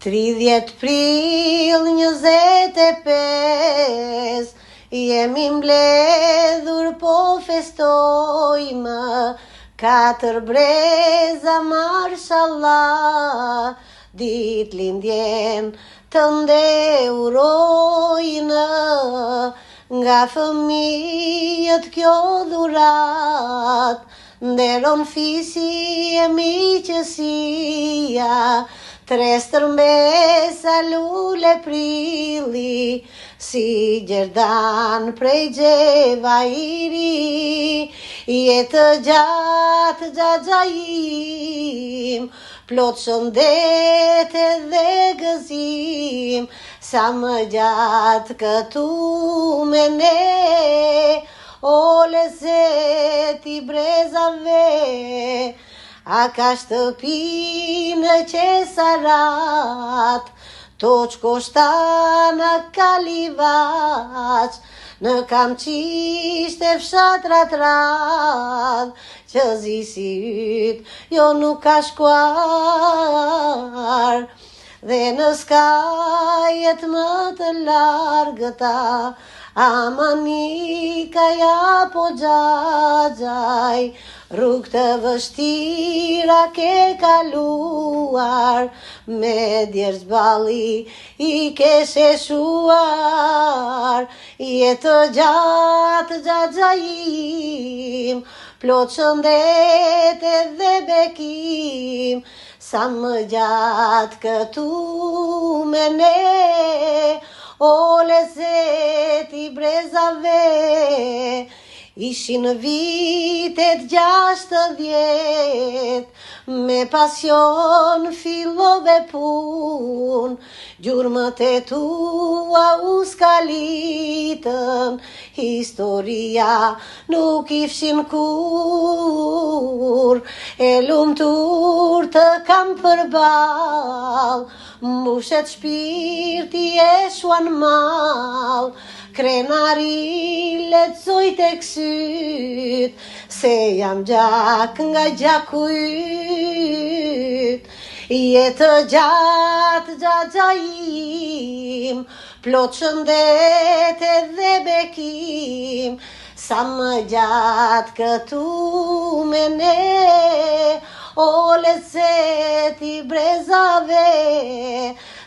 30 prill 25 jemi mbledhur po festojmë, 4 breza marshallah, ditëlindjen tënde urojnë, nga fëmijët kjo dhurat, nderon fisi e miqësia, 3 stërmbesa lule prilli, si gjerdan prej gjeva i ri, jetë gjatë xhaxha im, plot shëndete dhe gëzim, sa më gjatë këtu me ne, o lezeti brezave, a ka shtëpi në Qesarat, Toç Koshtana Kalivaç, në Kamçisht e fshatrat radh, që zisi yt jo nuk ka shkuar, dhe në skajet më të largëta, amanika ja po xhaxhaj, rrugë të vështira ke kaluar, me djergj balli i ke sheshuar, jetë gjatë xhaxha im, plot shëndete dhe bekim, sa më gjatë këtu me ne, o lezeti brezave. Ishin vitet 60, me pasion fillove pun, gjurmët e tua u skalitën, historia nuk ifshin kur, e lumtur të kam përball, mbushet shpirti e shuan mall, krenari lexoj tek syt, se jam gjak nga gjaku yt, jetë gjatë xhaxha im, plot shëndete dhe bekim, sa më gjatë këtu me ne, o lezeti brezave,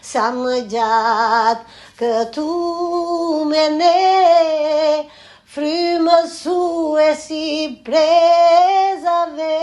sa më gjatë këtu me ne, frymësuesi brezave.